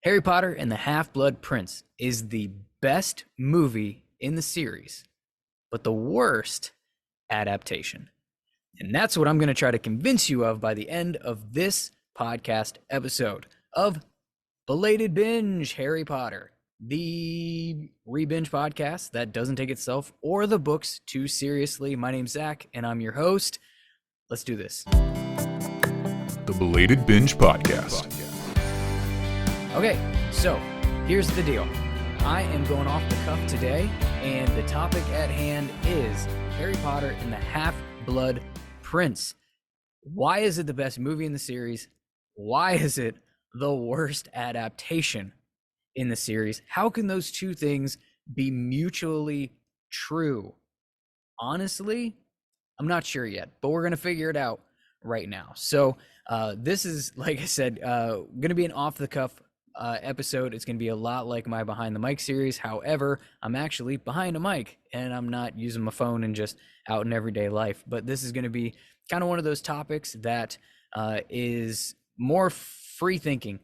Harry Potter and the Half-Blood Prince is the best movie in the series, but the worst adaptation. And that's what I'm going to try to convince you of by the end of this podcast episode of Belated Binge Harry Potter, the re-binge podcast that doesn't take itself or the books too seriously. My name's Zach, and I'm your host. Let's do this. The Belated Binge Podcast. Okay, so here's the deal. I am going off the cuff today, and the topic at hand is Harry Potter and the Half-Blood Prince. Why is it the best movie in the series? Why is it the worst adaptation in the series? How can those two things be mutually true? Honestly, I'm not sure yet, but we're going to figure it out right now. So this is, like I said, going to be an off-the-cuff episode. It's going to be a lot like my Behind the Mic series. However, I'm actually behind a mic and I'm not using my phone and just out in everyday life. But this is going to be kind of one of those topics that is more free thinking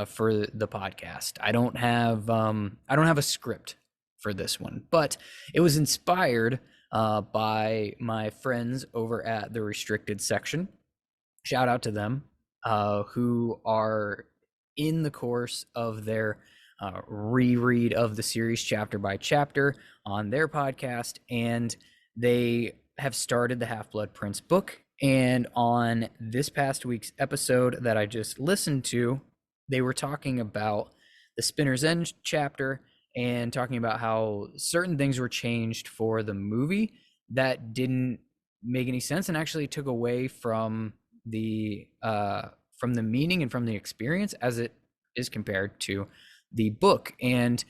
for the podcast. I don't have a script for this one, but it was inspired by my friends over at the Restricted section. Shout out to them, who are in the course of their reread of the series chapter by chapter on their podcast, and they have started the Half-Blood Prince book. And on this past week's episode that I just listened to, they were talking about the Spinner's End chapter and talking about how certain things were changed for the movie that didn't make any sense and actually took away from the meaning and from the experience as it is compared to the book. And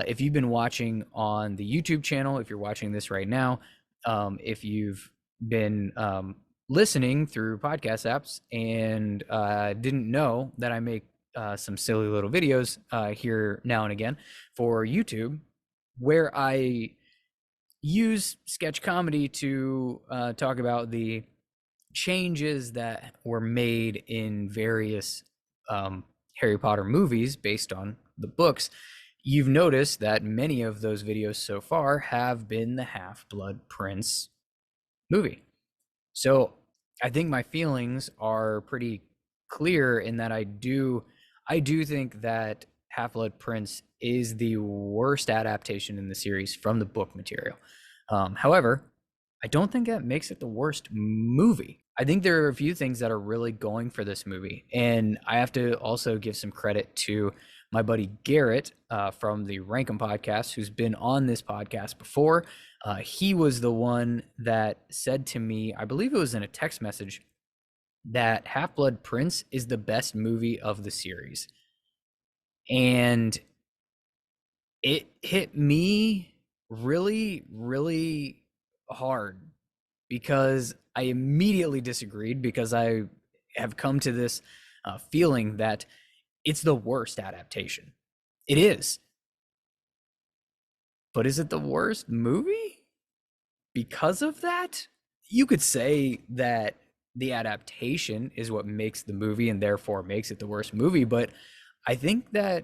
if you've been watching on the YouTube channel, if you're watching this right now, if you've been listening through podcast apps and didn't know that I make some silly little videos here now and again for YouTube, where I use sketch comedy to talk about the changes that were made in various Harry Potter movies based on the books, you've noticed that many of those videos so far have been the Half-Blood Prince movie. So I think my feelings are pretty clear in that I do think that Half-Blood Prince is the worst adaptation in the series from the book material. However, I don't think that makes it the worst movie. I think there are a few things that are really going for this movie. And I have to also give some credit to my buddy Garrett from the Rankum podcast, who's been on this podcast before. He was the one that said to me, I believe it was in a text message, that Half-Blood Prince is the best movie of the series. And it hit me really, really hard because I immediately disagreed, because I have come to this feeling that it's the worst adaptation. It is. But is it the worst movie because of that? You could say that the adaptation is what makes the movie and therefore makes it the worst movie, but I think that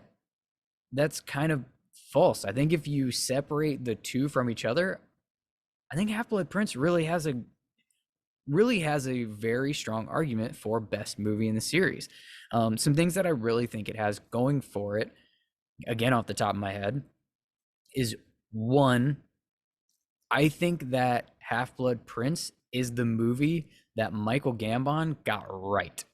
that's kind of false. I think if you separate the two from each other, I think Half-Blood Prince really has a very strong argument for best movie in the series. Some things that I really think it has going for it, again off the top of my head, is one, I think that Half-Blood Prince is the movie that Michael Gambon got right.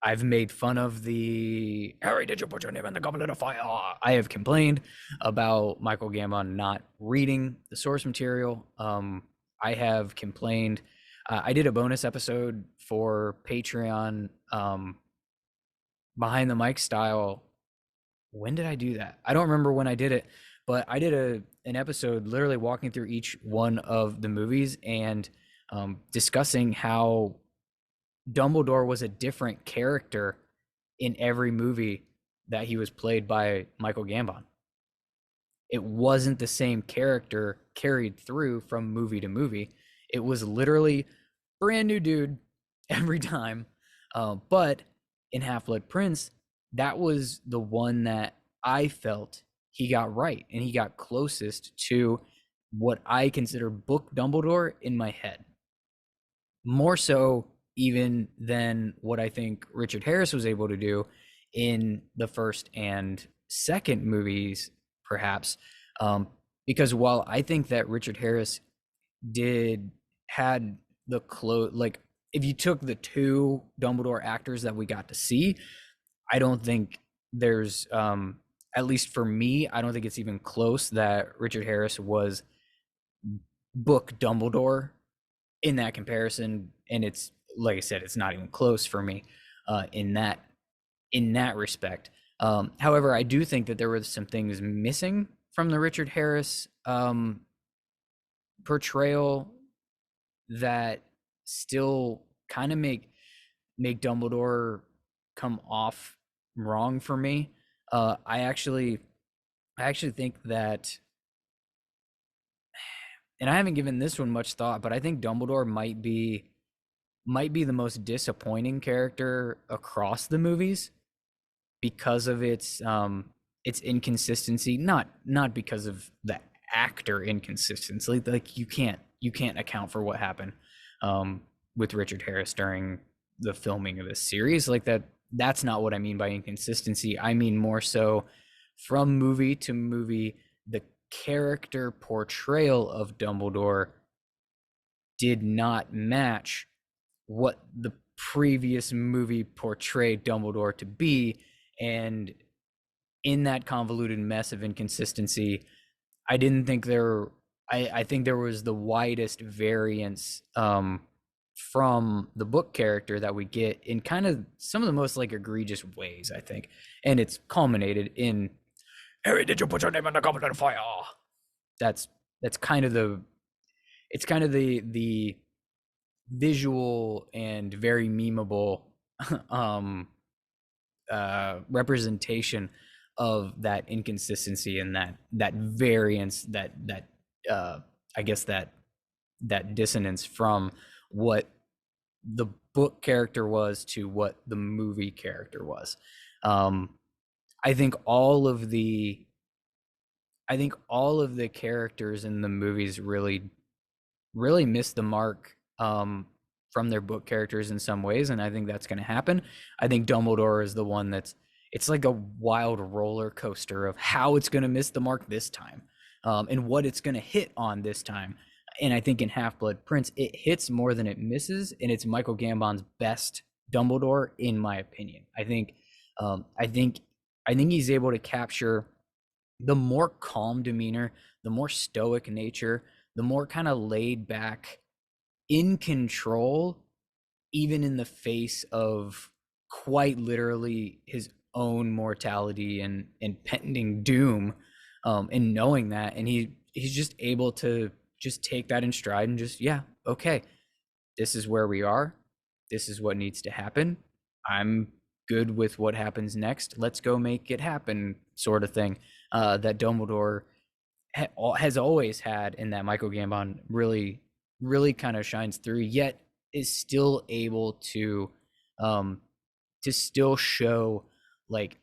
I've made fun of the Harry, did you put your name in the goblet of fire? I have complained about Michael Gambon not reading the source material. I have complained. I did a bonus episode for Patreon, Behind the Mic style. When did I do that? I don't remember when I did it, but I did an episode literally walking through each one of the movies and discussing how Dumbledore was a different character in every movie that he was played by Michael Gambon. It wasn't the same character carried through from movie to movie. It was literally brand new dude every time. But in Half-Blood Prince, that was the one that I felt he got right, and he got closest to what I consider book Dumbledore in my head. More so even than what I think Richard Harris was able to do in the first and second movies, perhaps. Because while I think that Richard Harris had the like, if you took the two Dumbledore actors that we got to see, I don't think there's at least for me, I don't think it's even close that Richard Harris was book Dumbledore in that comparison. And it's, like I said, it's not even close for me in that respect. However, I do think that there were some things missing from the Richard Harris portrayal that still kind of make Dumbledore come off wrong for me. I actually think that, and I haven't given this one much thought, but I think Dumbledore might be the most disappointing character across the movies because of its inconsistency. Not because of the actor inconsistency. Like you can't account for what happened with Richard Harris during the filming of this series. Like that's not what I mean by inconsistency. I mean more so from movie to movie, the character portrayal of Dumbledore did not match what the previous movie portrayed Dumbledore to be. And in that convoluted mess of inconsistency, I didn't think I think there was the widest variance from the book character that we get in kind of some of the most like egregious ways, I think. And it's culminated in, Harry, did you put your name in the goblet of fire? That's kind of the visual and very memeable representation of that inconsistency and that variance, that I guess that dissonance from what the book character was to what the movie character was. I think all of the characters in the movies really missed the mark from their book characters in some ways, and I think that's going to happen. I think Dumbledore is the one it's like a wild roller coaster of how it's going to miss the mark this time, and what it's going to hit on this time. And I think in Half-Blood Prince, it hits more than it misses, and it's Michael Gambon's best Dumbledore, in my opinion. I think he's able to capture the more calm demeanor, the more stoic nature, the more kind of laid back, in control, even in the face of quite literally his own mortality and impending doom, and knowing that, and he's just able to just take that in stride and just, yeah, okay, this is where we are, this is what needs to happen, I'm good with what happens next, let's go make it happen, sort of thing, that Dumbledore has always had, and that Michael Gambon really kind of shines through, yet is still able to still show like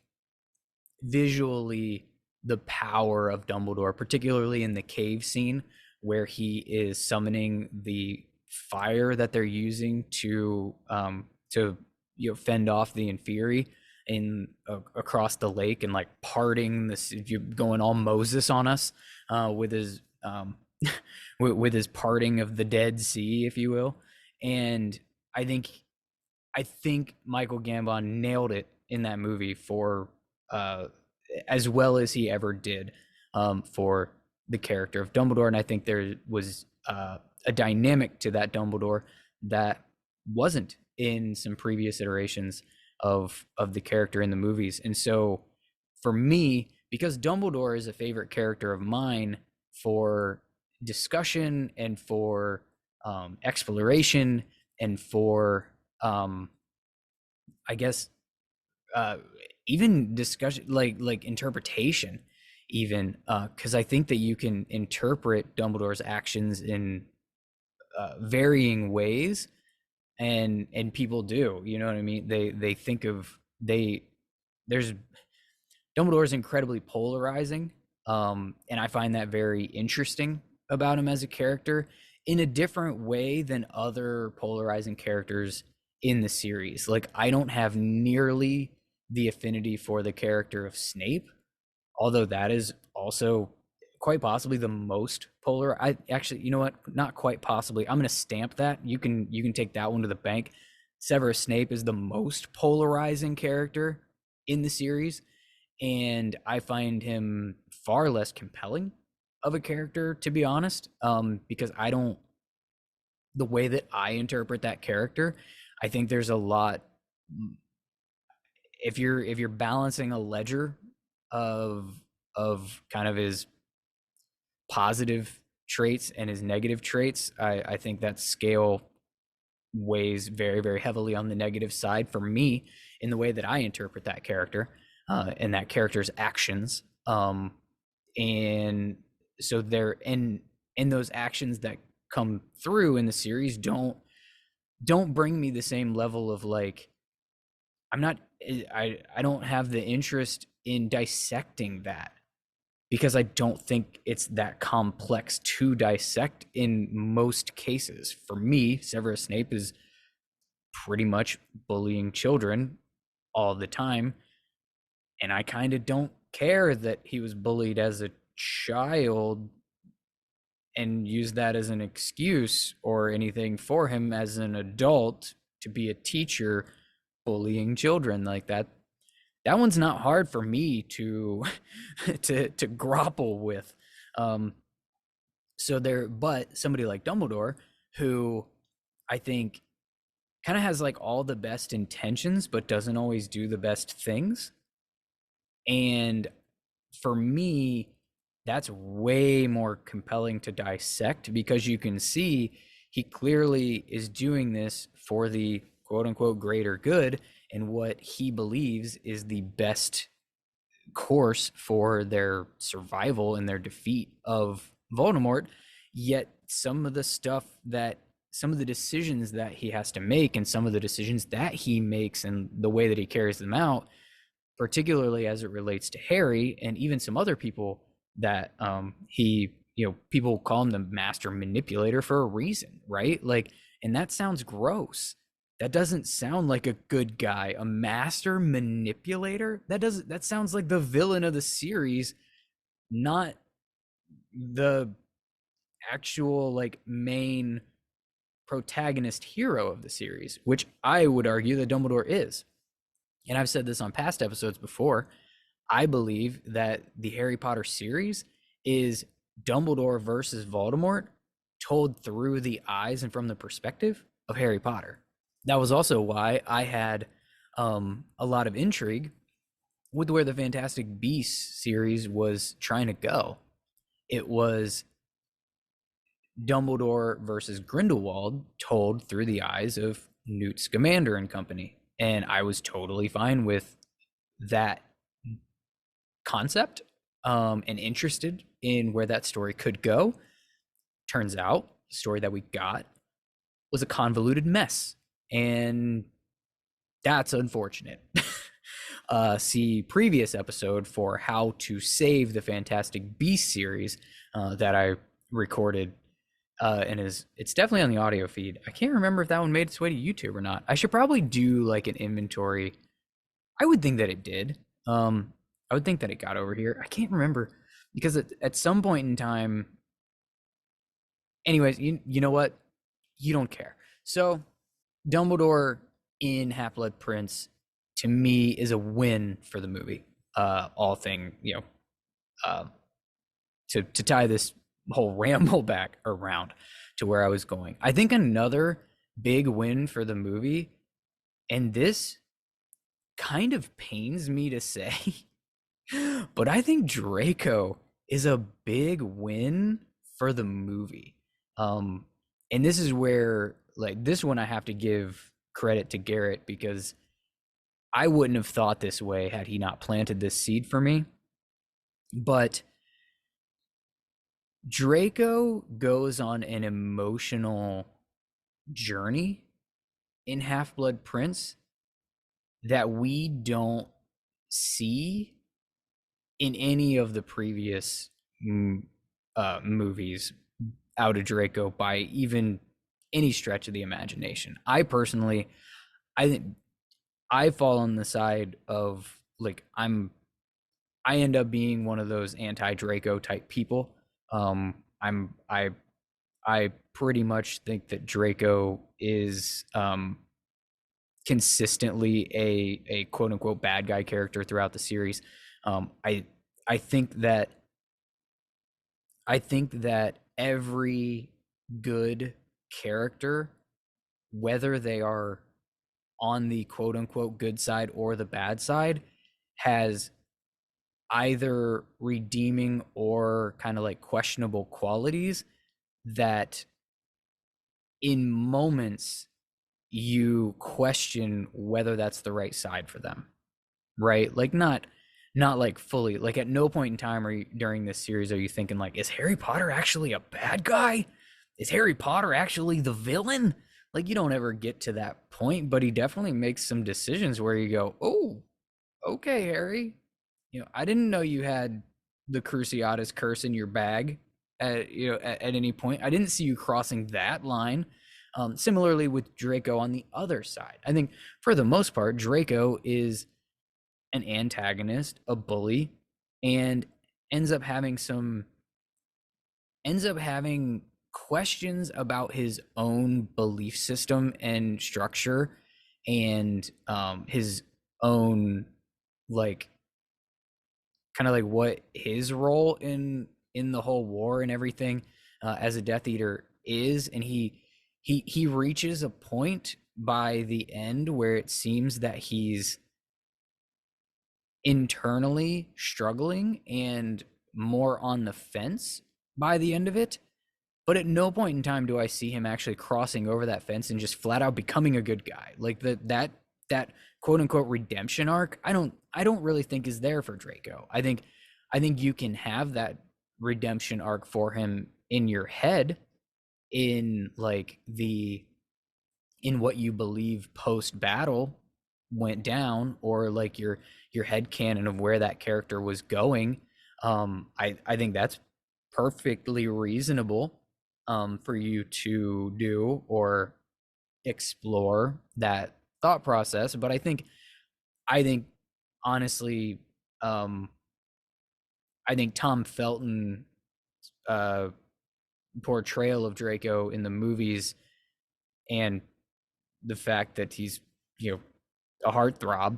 visually the power of Dumbledore, particularly in the cave scene where he is summoning the fire that they're using to fend off the Inferi in across the lake, and like parting this, going all Moses on us with his with his parting of the Dead Sea, if you will. And I think Michael Gambon nailed it in that movie for as well as he ever did for the character of Dumbledore. And I think there was a dynamic to that Dumbledore that wasn't in some previous iterations of the character in the movies. And so for me, because Dumbledore is a favorite character of mine for discussion and for exploration and for I guess even discussion, like interpretation, even because I think that you can interpret Dumbledore's actions in varying ways, and people do, you know what I mean? They think of they there's Dumbledore is incredibly polarizing, and I find that very interesting about him as a character in a different way than other polarizing characters in the series. Like, I don't have nearly the affinity for the character of Snape, although that is also quite possibly the most polar. I actually, you know what? Not quite possibly. I'm going to stamp that. You can take that one to the bank. Severus Snape is the most polarizing character in the series, and I find him far less compelling of a character, to be honest, because I don't the way that I interpret that character, I think there's a lot. If you're balancing a ledger of kind of his positive traits and his negative traits, I think that scale weighs very, very heavily on the negative side for me in the way that I interpret that character, and that character's actions. And so there, and those actions that come through in the series don't bring me the same level of, like, I'm not I don't have the interest in dissecting that, because I don't think it's that complex to dissect in most cases. For me, Severus Snape is pretty much bullying children all the time, and I kind of don't care that he was bullied as a child and use that as an excuse or anything for him as an adult to be a teacher bullying children. Like, that one's not hard for me to to grapple with. But somebody like Dumbledore, who I think kind of has like all the best intentions but doesn't always do the best things, and for me, that's way more compelling to dissect, because you can see he clearly is doing this for the quote unquote greater good and what he believes is the best course for their survival and their defeat of Voldemort. Yet some of the decisions that he has to make, and some of the decisions that he makes and the way that he carries them out, particularly as it relates to Harry and even some other people that people call him the master manipulator for a reason, right? Like, and that sounds gross. That doesn't sound like a good guy. A master manipulator? That sounds like the villain of the series, not the actual like main protagonist hero of the series, which I would argue that Dumbledore is. And I've said this on past episodes before. I believe that the Harry Potter series is Dumbledore versus Voldemort told through the eyes and from the perspective of Harry Potter. That was also why I had a lot of intrigue with where the Fantastic Beasts series was trying to go. It was Dumbledore versus Grindelwald told through the eyes of Newt Scamander and company. And I was totally fine with that concept, and interested in where that story could go. Turns out the story that we got was a convoluted mess, and that's unfortunate. See previous episode for how to save the Fantastic Beasts series that I recorded, and it's definitely on the audio feed. I can't remember if that one made its way to YouTube or not. I should probably do like an inventory. I would think that it did. I would think that it got over here. I can't remember, because at some point in time, anyways, you know what? You don't care. So Dumbledore in Half-Blood Prince, to me, is a win for the movie. All thing, to tie this whole ramble back around to where I was going. I think another big win for the movie, and this kind of pains me to say, but I think Draco is a big win for the movie. And this is where, like, this one I have to give credit to Garrett, because I wouldn't have thought this way had he not planted this seed for me. But Draco goes on an emotional journey in Half-Blood Prince that we don't see in any of the previous movies out of Draco by even any stretch of the imagination. I personally, I think I fall on the side of like I end up being one of those anti-Draco type people. I'm I pretty much think that Draco is consistently a quote unquote bad guy character throughout the series. Um, I I think that every good character, whether they are on the quote unquote good side or the bad side, has either redeeming or kind of like questionable qualities that in moments you question whether that's the right side for them, right? Like not like fully, like at no point in time during this series are you thinking like, is Harry Potter actually a bad guy? Is Harry Potter actually the villain? Like you don't ever get to that point, but he definitely makes some decisions where you go, oh, okay, Harry, I didn't know you had the Cruciatus curse in your bag at any point. I didn't see you crossing that line. Similarly with Draco on the other side. I think for the most part, Draco is an antagonist, a bully, and ends up having questions about his own belief system and structure and his own like kind of like what his role in the whole war and everything as a Death Eater is, and he reaches a point by the end where it seems that he's internally struggling and more on the fence by the end of it. But at no point in time do I see him actually crossing over that fence and just flat out becoming a good guy. Like that quote unquote redemption arc, I don't really think is there for Draco. I think you can have that redemption arc for him in your head in like in what you believe post battle went down, or like your head canon of where that character was going. I think that's perfectly reasonable for you to do or explore that thought process. But I think honestly, I think Tom Felton portrayal of Draco in the movies and the fact that he's a heartthrob,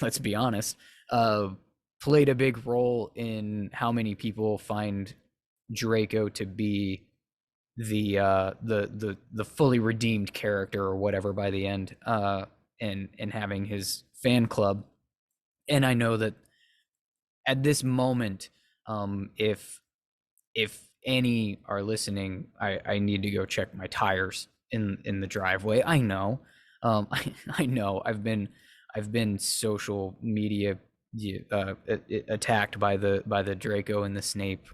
let's be honest, played a big role in how many people find Draco to be the fully redeemed character or whatever by the end, and having his fan club. And I know that at this moment, if any are listening, I need to go check my tires in the driveway. I know, I know I've been social media attacked by the Draco and the Snape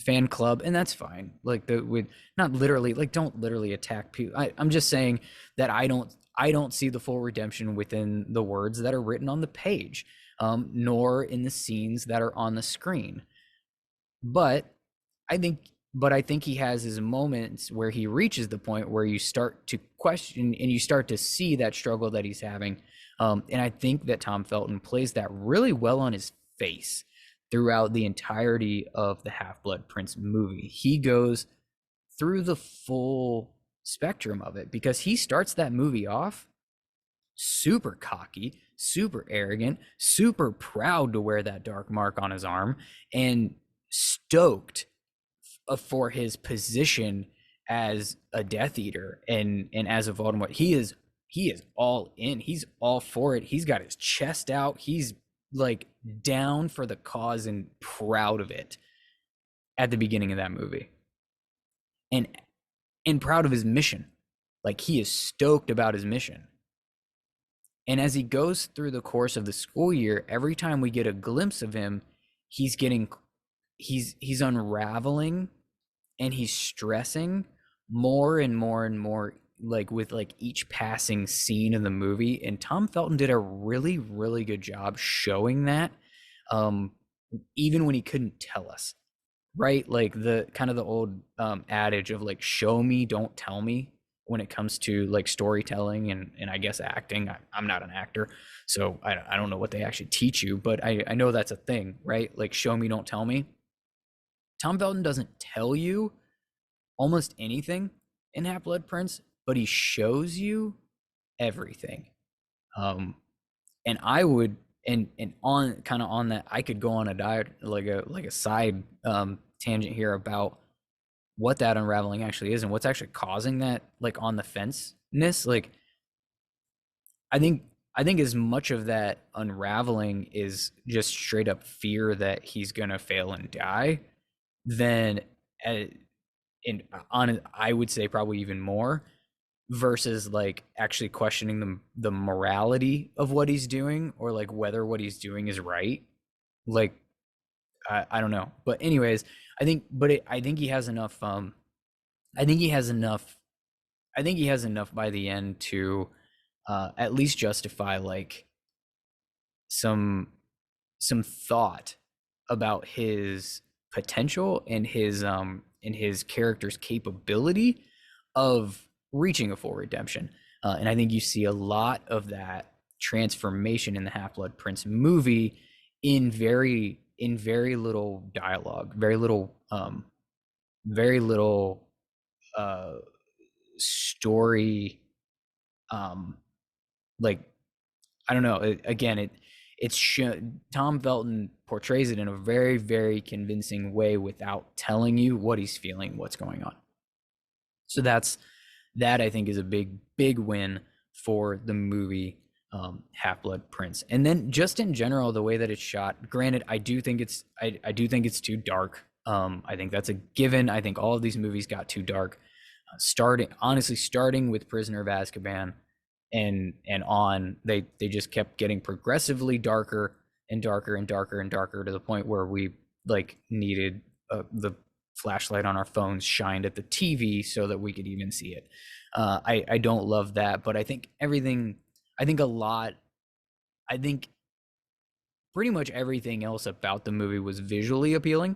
fan club, and that's fine. Like with not literally, like don't literally attack people. I'm just saying that I don't see the full redemption within the words that are written on the page, nor in the scenes that are on the screen. But I think he has his moments where he reaches the point where you start to question and you start to see that struggle that he's having. And I think that Tom Felton plays that really well on his face throughout the entirety of the Half-Blood Prince movie. He goes through the full spectrum of it because he starts that movie off super cocky, super arrogant, super proud to wear that dark mark on his arm, and stoked for his position as a Death Eater and as a Voldemort. He is all in. He's all for it. He's got his chest out. He's like down for the cause and proud of it at the beginning of that movie. And proud of his mission. Like he is stoked about his mission. And as he goes through the course of the school year, every time we get a glimpse of him, he's unraveling and he's stressing more and more and more like with like each passing scene in the movie, and Tom Felton did a really really good job showing that, um even when he couldn't tell us, right? Like the kind of the old adage of like show me don't tell me when it comes to like storytelling and I guess acting. I'm not an actor, so I don't know what they actually teach you, but I know that's a thing, right? Like show me don't tell me. Tom Felton doesn't tell you almost anything in Half Blood Prince, but he shows you everything. Um, and I would, and on kind of on that, I could go on a diet like a side tangent here about what that unraveling actually is and what's actually causing that like on the fence-ness. Like I think I think as much of that unraveling is just straight up fear that he's gonna fail and die, then uh, in on I would say probably even more versus like actually questioning the morality of what he's doing or like whether what he's doing is right. Like I don't know, but anyways, I think he has enough. I think he has enough. I think he has enough by the end to at least justify like some some thought about his potential and his character's capability of reaching a full redemption. And I think you see a lot of that transformation in the Half Blood Prince movie in very little dialogue, very little uh, story. Um, like I don't know. Tom Felton portrays it in a very, very convincing way without telling you what he's feeling, what's going on. So that I think is a big, big win for the movie Half Blood Prince. And then just in general, the way that it's shot. Granted, I do think it's too dark. I think that's a given. I think all of these movies got too dark. Starting with Prisoner of Azkaban and on they just kept getting progressively darker and darker and darker and darker to the point where we like needed the flashlight on our phones shined at the TV so that we could even see it. I don't love that, but I think everything I think a lot I think pretty much everything else about the movie was visually appealing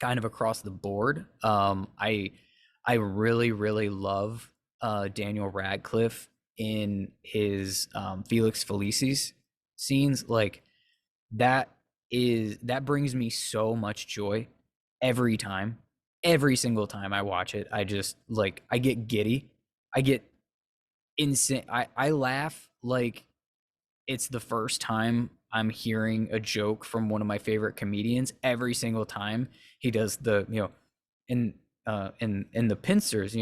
kind of across the board. I really really love Daniel Radcliffe in his Felix Felicis scenes. Like that brings me so much joy every time. Every single time I watch it, I just like I get giddy. I get insane. I laugh like it's the first time I'm hearing a joke from one of my favorite comedians every single time he does the, in in the pincers,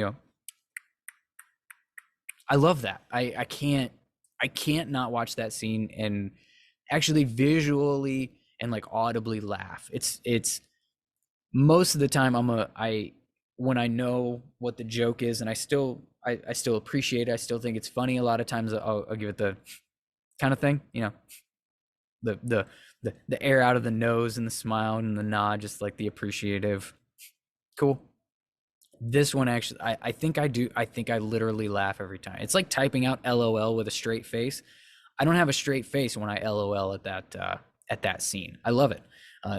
I love that. I can't not watch that scene and actually visually and like audibly laugh. It's most of the time I when I know what the joke is and I still appreciate it. I still think it's funny. A lot of times I'll give it the kind of thing, the the air out of the nose and the smile and the nod, just like the appreciative. Cool. This one actually, I think I do. I think I literally laugh every time. It's like typing out LOL with a straight face. I don't have a straight face when I LOL at that scene. I love it.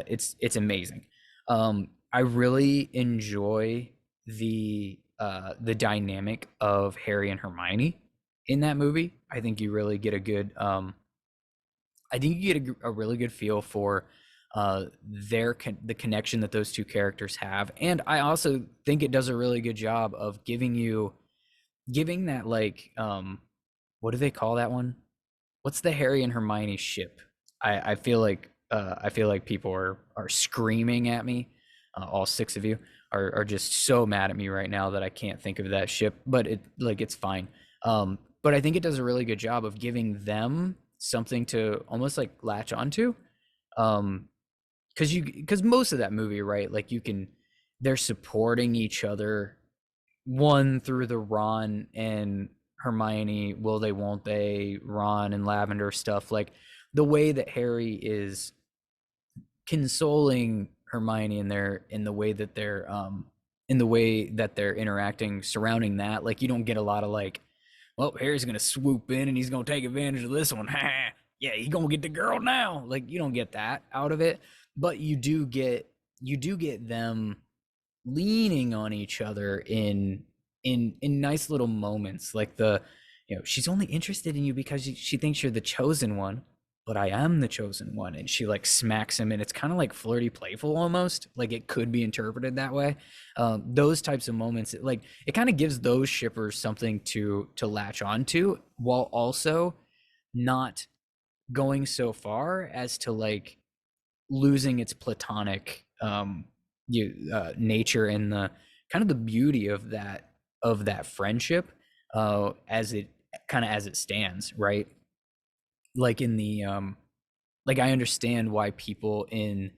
It's amazing. I really enjoy the dynamic of Harry and Hermione in that movie. I think you really get a good I think you get a really good feel for the connection that those two characters have, and I also think it does a really good job of giving that like what do they call that one? What's the Harry and Hermione ship? I feel like people are screaming at me. All six of you are just so mad at me right now that I can't think of that ship, but it's fine. But I think it does a really good job of giving them something to almost like latch onto. Because most of that movie, right? Like they're supporting each other, one through the Ron and Hermione, will they, won't they, Ron and Lavender stuff. Like the way that Harry is consoling Hermione in the way that they're in the way that they're interacting surrounding that. Like you don't get a lot of like, well, Harry's gonna swoop in and he's gonna take advantage of this one. Yeah, he's gonna get the girl now. Like you don't get that out of it, but you do get them leaning on each other in nice little moments, like she's only interested in you because she thinks you're the chosen one, but I am the chosen one, and she like smacks him, and it's kind of like flirty playful almost, like it could be interpreted that way. Those types of moments, like it kind of gives those shippers something to latch onto, while also not going so far as to like losing its platonic nature and the kind of the beauty of that friendship, as it as it stands, right? Like in the like I understand why people in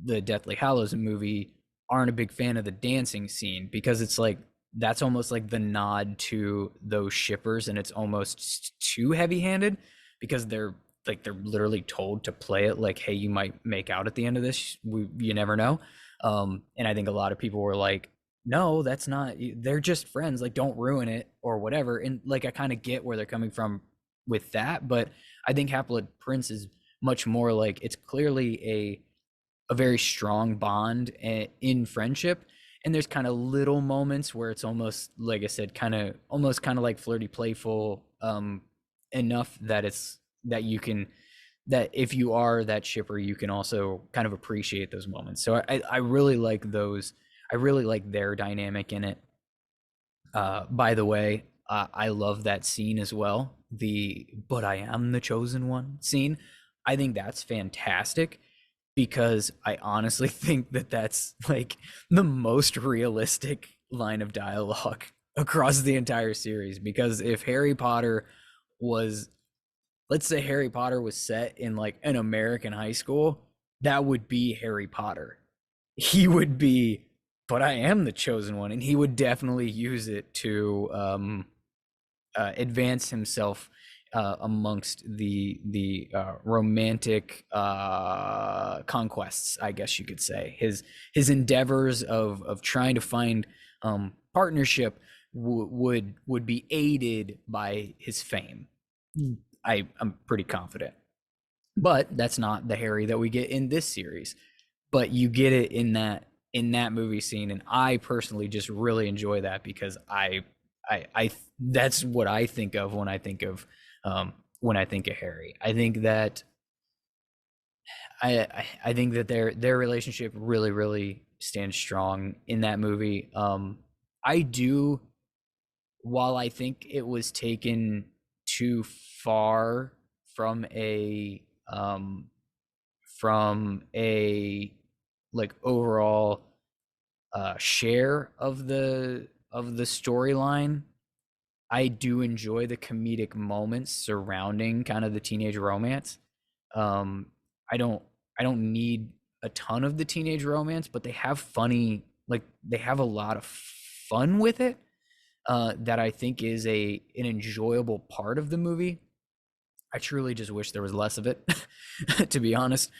the Deathly Hallows movie aren't a big fan of the dancing scene, because it's like that's almost like the nod to those shippers, and it's almost too heavy-handed because they're literally told to play it like, hey, you might make out at the end of this, you never know. And I think a lot of people were like, no, that's not, they're just friends, like don't ruin it or whatever. And like I kind of get where they're coming from with that, but I think Half-Blood Prince is much more like it's clearly a very strong bond in friendship, and there's kind of little moments where it's almost like I said, kind of like flirty playful, enough that it's that you can, that if you are that shipper, you can also kind of appreciate those moments. So I really like those. I really like their dynamic in it. By the way, I love that scene as well. The "but I am the chosen one" scene. I think that's fantastic because I honestly think that that's like the most realistic line of dialogue across the entire series. Because if Harry Potter was, let's say Harry Potter was set in like an American high school, that would be Harry Potter. He would be, but I am the chosen one, and he would definitely use it to advance himself amongst the romantic conquests, I guess you could say. His endeavors of trying to find partnership would be aided by his fame. I'm pretty confident. But that's not the Harry that we get in this series. But you get it in that movie scene, and I personally just really enjoy that because I that's what I think of when I think of Harry. I think that their relationship really stands strong in that movie. I do, while I think it was taken too far from a like overall share of the storyline, I do enjoy the comedic moments surrounding kind of the teenage romance. Um, I don't I don't need a ton of the teenage romance, but they have funny, like they have a lot of fun with it, that I think is an enjoyable part of the movie. I truly just wish there was less of it, to be honest.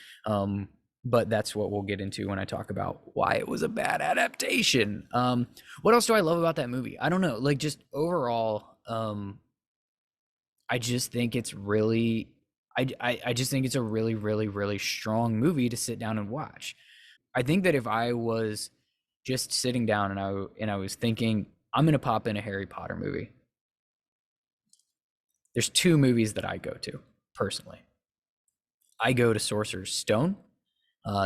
But that's what we'll get into when I talk about why it was a bad adaptation. What else do I love about that movie? I don't know. Like just overall, I just think it's really, I just think it's a really strong movie to sit down and watch. I think that if I was just sitting down and I was thinking I'm gonna pop in a Harry Potter movie, there's two movies that I go to personally. I go to Sorcerer's Stone.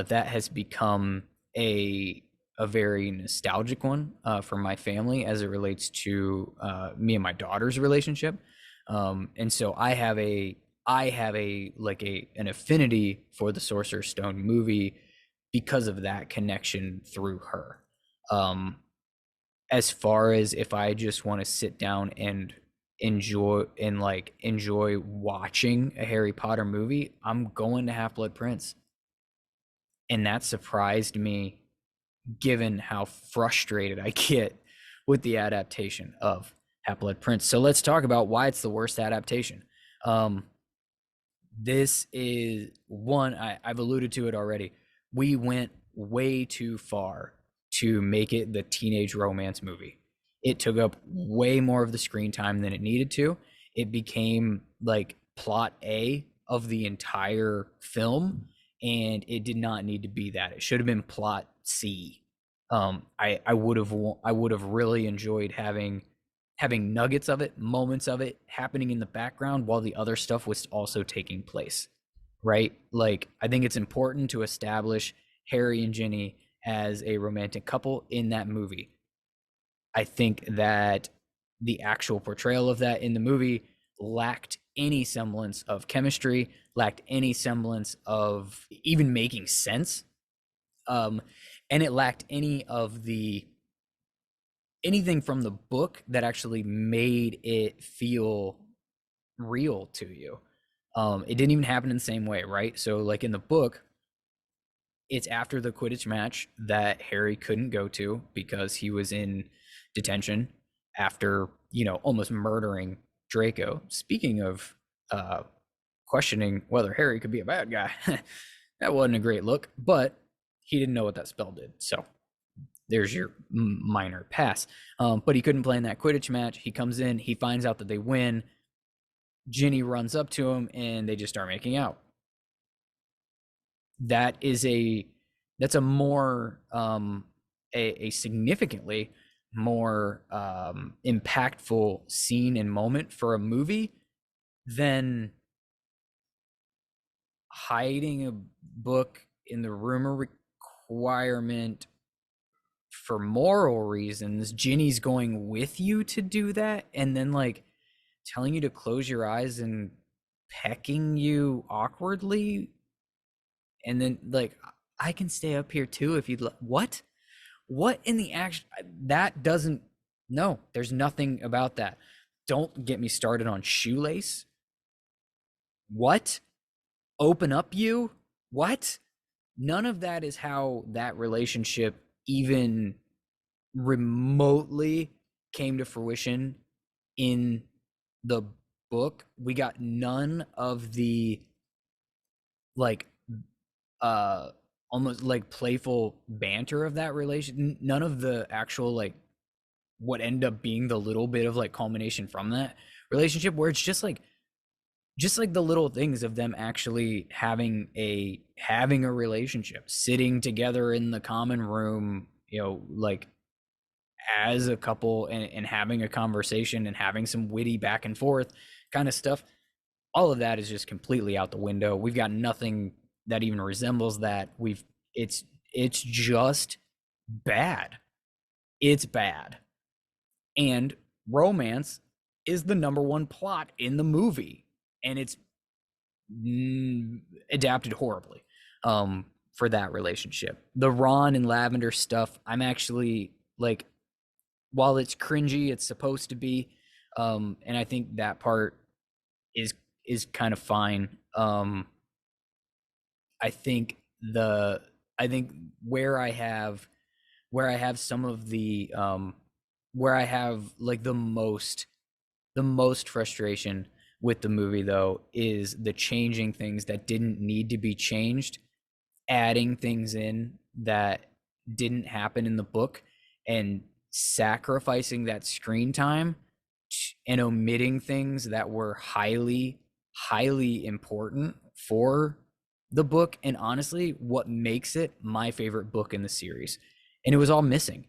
That has become a a very nostalgic one for my family as it relates to me and my daughter's relationship. And so I have a like a an affinity for the Sorcerer's Stone movie because of that connection through her. Um, as far as if I just want to sit down and enjoy watching a Harry Potter movie, I'm going to Half Blood Prince. And that surprised me given how frustrated I get with the adaptation of Half Blood Prince. So let's talk about why it's the worst adaptation. Um, this is one, I've alluded to it already. We went way too far to make it the teenage romance movie. It took up way more of the screen time than it needed to. It became like plot A of the entire film, and it did not need to be that. It should have been plot C. I would have really enjoyed having nuggets of it, moments of it happening in the background while the other stuff was also taking place. Right? Like, I think it's important to establish Harry and Ginny as a romantic couple in that movie. I think that the actual portrayal of that in the movie lacked any semblance of chemistry, lacked any semblance of even making sense. And it lacked anything from the book that actually made it feel real to you. It didn't even happen in the same way, right? So, like in the book, it's after the Quidditch match that Harry couldn't go to because he was in detention after, almost murdering Draco. Speaking of questioning whether Harry could be a bad guy, that wasn't a great look, but he didn't know what that spell did. So there's your minor pass. But he couldn't play in that Quidditch match. He comes in, he finds out that they win. Ginny runs up to him and they just start making out. That's a more a significantly more impactful scene and moment for a movie than hiding a book in the room requirement for moral reasons. Ginny's going with you to do that, and then like telling you to close your eyes and pecking you awkwardly, and then like, I can stay up here too if you'd what in the action that doesn't, no, there's nothing about that. Don't get me started on shoelace. What? Open up you? What? None of that is how that relationship even remotely came to fruition in the book. We got none of the like almost like playful banter of that relation, none of the actual like what ended up being the little bit of like culmination from that relationship, where it's just like the little things of them actually having a relationship, sitting together in the common room, like as a couple, and having a conversation and having some witty back and forth kind of stuff. All of that is just completely out the window. We've got nothing that even resembles that. It's just bad. It's bad. And romance is the number one plot in the movie, and it's adapted horribly for that relationship. The Ron and Lavender stuff, I'm actually like, while it's cringy, it's supposed to be, and I think that part is kind of fine. I think where I have some of the where I have like the most frustration with the movie, though, is the changing things that didn't need to be changed, adding things in that didn't happen in the book, and sacrificing that screen time and omitting things that were highly important for the book, and honestly what makes it my favorite book in the series, and it was all missing.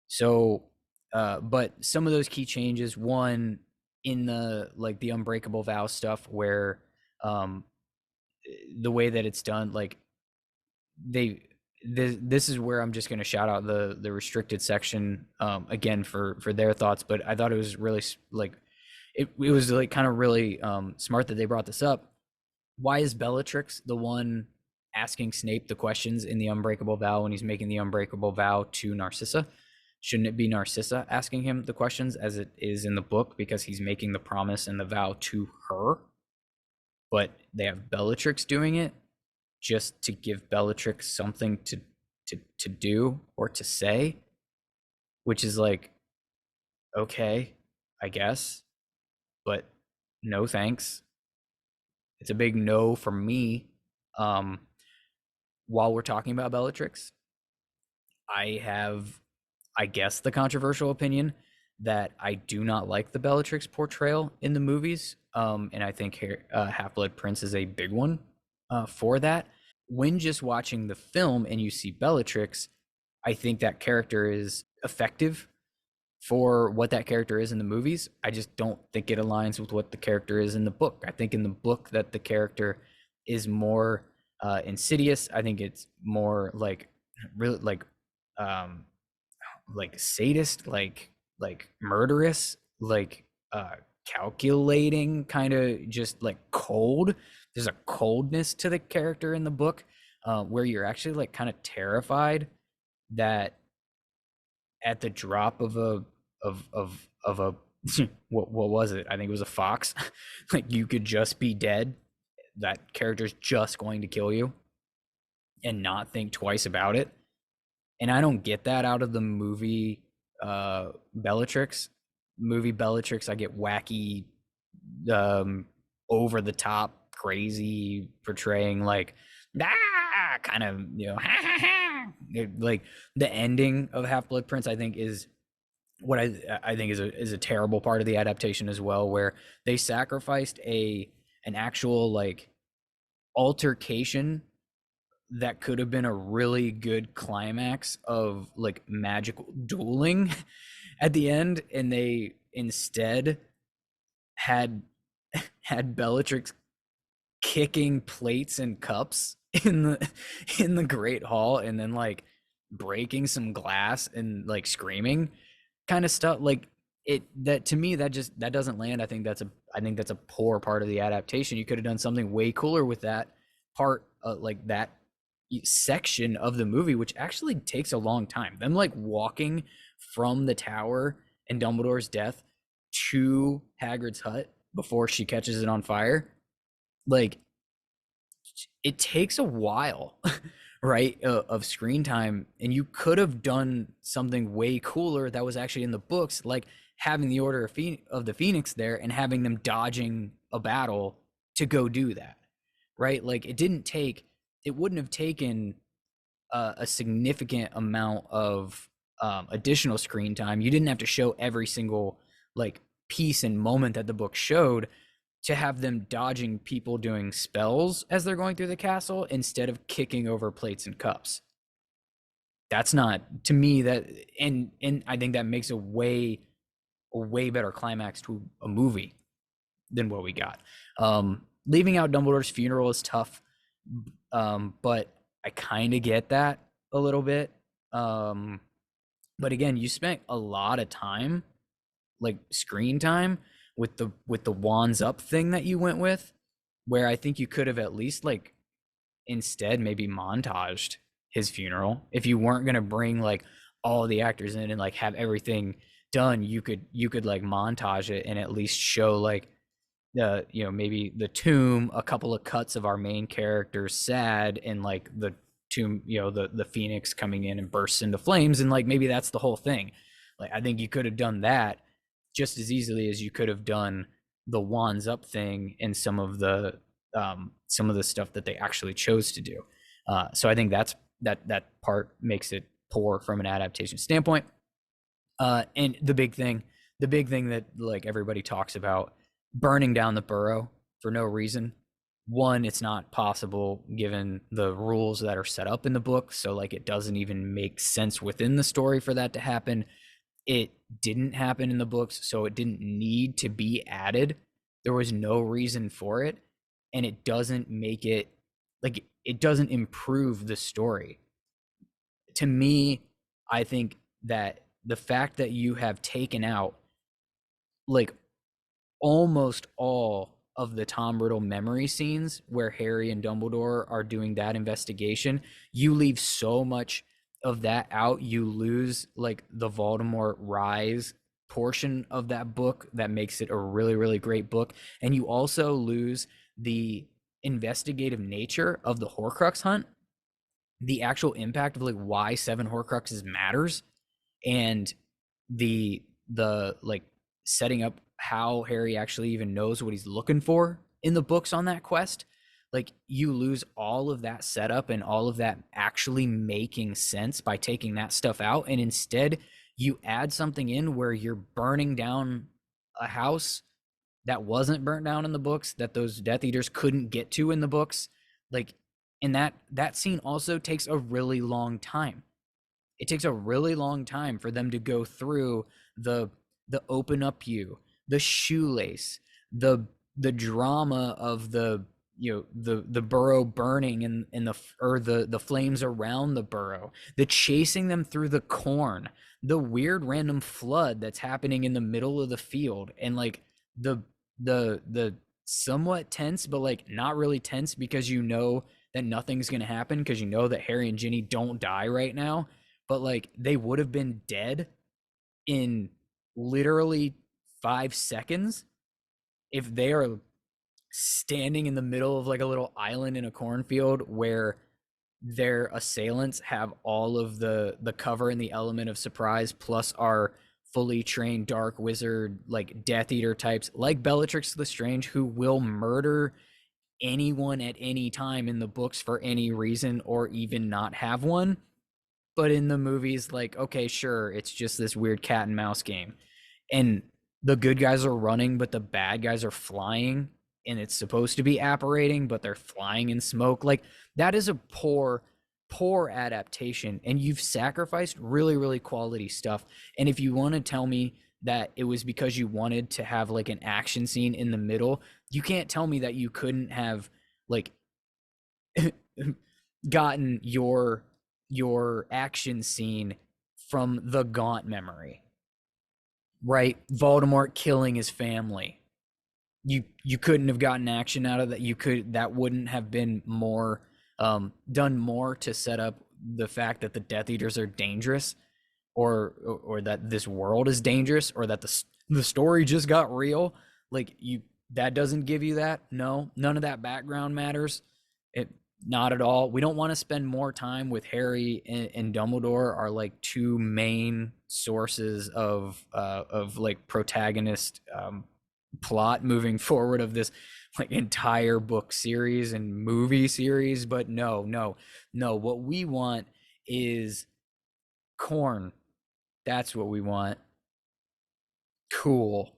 So but some of those key changes, one, in the like the unbreakable vow stuff, where the way that it's done, like this is where I'm just going to shout out the restricted section again for their thoughts, but I thought it was really like it was like kind of really smart that they brought this up. Why is Bellatrix the one asking Snape the questions in the unbreakable vow when he's making the unbreakable vow to Narcissa? Shouldn't it be Narcissa asking him the questions as it is in the book, because he's making the promise and the vow to her? But they have Bellatrix doing it just to give Bellatrix something to do or to say, which is like, okay, I guess, but no thanks. It's a big no from me. While we're talking about Bellatrix, I have, I guess, the controversial opinion that I do not like the Bellatrix portrayal in the movies. And I think Half Blood Prince is a big one for that. When just watching the film and you see Bellatrix, I think that character is effective for what that character is in the movies. I just don't think it aligns with what the character is in the book. I think in the book that the character is more insidious. I think it's more really um like sadist, like murderous, like calculating, kind of just like cold. There's a coldness to the character in the book where you're actually like kind of terrified that at the drop of a what was it? I think it was a fox. Like you could just be dead. That character's just going to kill you and not think twice about it. And I don't get that out of the movie Bellatrix. Movie Bellatrix, I get wacky, um, over the top, crazy, portraying like kind of like the ending of Half Blood Prince. I think is what I think is a terrible part of the adaptation as well, where they sacrificed an actual like altercation that could have been a really good climax of like magical dueling at the end, and they instead had Bellatrix kicking plates and cups in the Great Hall, and then like breaking some glass and like screaming kind of stuff. Like it, that to me, that doesn't land. I think that's a poor part of the adaptation. You could have done something way cooler with that part, like that section of the movie, which actually takes a long time. Them like walking from the tower and Dumbledore's death to Hagrid's hut before she catches it on fire. Like it takes a while, right, of screen time, and you could have done something way cooler that was actually in the books, like having the Order of the Phoenix there and having them dodging a battle to go do that, right? Like it wouldn't have taken a significant amount of additional screen time. You didn't have to show every single like piece and moment that the book showed to have them dodging people doing spells as they're going through the castle instead of kicking over plates and cups. That's not, to me, that, and I think that makes a way better climax to a movie than what we got. Leaving out Dumbledore's funeral is tough, but I kind of get that a little bit. But again, you spent a lot of time, like screen time, with the wands up thing that you went with, where I think you could have at least like instead maybe montaged his funeral. If you weren't gonna bring like all the actors in and like have everything done, you could like montage it and at least show like the, you know, maybe the tomb, a couple of cuts of our main characters sad, and like the tomb, you know, the phoenix coming in and bursts into flames, and like maybe that's the whole thing. Like I think you could have done that just as easily as you could have done the wands up thing and some of the stuff that they actually chose to do. So I think that part makes it poor from an adaptation standpoint. And the big thing that like everybody talks about, burning down the burrow for no reason. One, it's not possible given the rules that are set up in the book, so like it doesn't even make sense within the story for that to happen. It didn't happen in the books, so it didn't need to be added. There was no reason for it, and it doesn't make it, like, it doesn't improve the story. To me, I think that the fact that you have taken out like almost all of the Tom Riddle memory scenes where Harry and Dumbledore are doing that investigation, you leave so much of that out. You lose like the Voldemort rise portion of that book that makes it a really, really great book. And you also lose the investigative nature of the Horcrux hunt, the actual impact of like why 7 Horcruxes matters, and the like setting up how Harry actually even knows what he's looking for in the books on that quest. like you lose all of that setup and all of that actually making sense by taking that stuff out, and instead you add something in where you're burning down a house that wasn't burnt down in the books, that those Death Eaters couldn't get to in the books. Like, and that scene also takes a really long time. It takes a really long time for them to go through the open up you, the shoelace, the drama of the, you know, the burrow burning and the flames around the burrow, the chasing them through the corn, the weird random flood that's happening in the middle of the field, and like the the somewhat tense but like not really tense, because you know that nothing's going to happen, because you know that Harry and Ginny don't die right now, but like they would have been dead in literally 5 seconds if they are standing in the middle of like a little island in a cornfield where their assailants have all of the cover and the element of surprise, plus are fully trained dark wizard like Death Eater types like Bellatrix Lestrange, who will murder anyone at any time in the books for any reason or even not have one. But in the movies, like, okay, sure, it's just this weird cat and mouse game, and the good guys are running but the bad guys are flying, and it's supposed to be apparating but they're flying in smoke. Like, that is a poor adaptation, and you've sacrificed really, really quality stuff. And if you want to tell me that it was because you wanted to have like an action scene in the middle, you can't tell me that you couldn't have like gotten your action scene from the Gaunt memory, right? Voldemort killing his family. You couldn't have gotten action out of that. That wouldn't have been more done more to set up the fact that the Death Eaters are dangerous, or that this world is dangerous, or that the story just got real. Like, that doesn't give you that. No, none of that background matters. It Not at all. We don't want to spend more time with Harry and Dumbledore, our like two main sources of like protagonist plot moving forward of this like entire book series and movie series. But no, what we want is corn. That's what we want. Cool.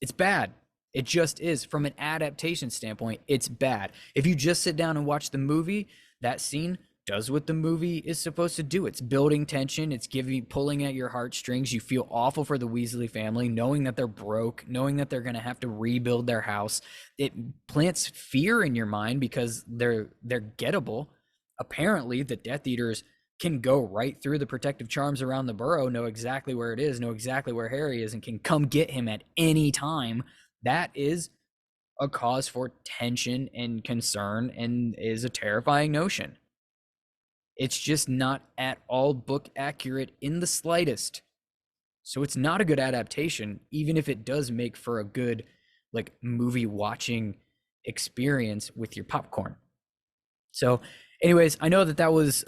It's bad. It just is. From an adaptation standpoint, it's bad. If you just sit down and watch the movie, that scene does what the movie is supposed to do. It's building tension. It's pulling at your heartstrings. You feel awful for the Weasley family, knowing that they're broke, knowing that they're going to have to rebuild their house. It plants fear in your mind because they're gettable. Apparently, the Death Eaters can go right through the protective charms around the burrow, know exactly where it is, know exactly where Harry is, and can come get him at any time. That is a cause for tension and concern, and is a terrifying notion. It's just not at all book accurate in the slightest. So it's not a good adaptation, even if it does make for a good like movie watching experience with your popcorn. So anyways, I know that was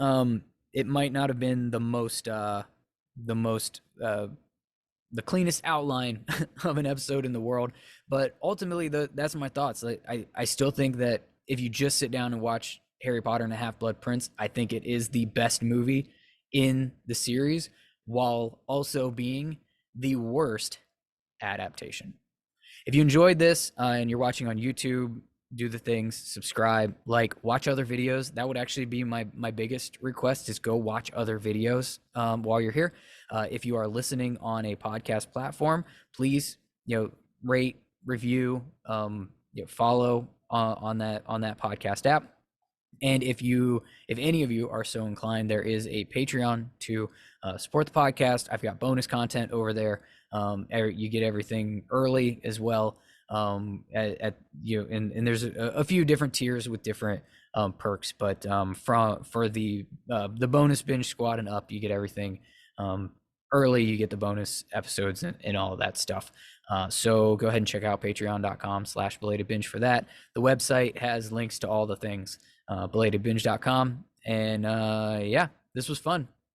it might not have been the cleanest outline of an episode in the world, but ultimately that's my thoughts. Like, I still think that if you just sit down and watch Harry Potter and the Half-Blood Prince, I think it is the best movie in the series, while also being the worst adaptation. If you enjoyed this and you're watching on YouTube, do the things, subscribe, like, watch other videos. That would actually be my biggest request, is go watch other videos while you're here. If you are listening on a podcast platform, please, rate, review, follow on that podcast app. And if any of you are so inclined, there is a Patreon to support the podcast. I've got bonus content over there. You get everything early as well. And there's a few different tiers with different perks, but for the bonus binge squad and up, you get everything early. You get the bonus episodes and all of that stuff. So go ahead and check out patreon.com/belatedbinge for that. The website has links to all the things, belatedbinge.com. And this was fun.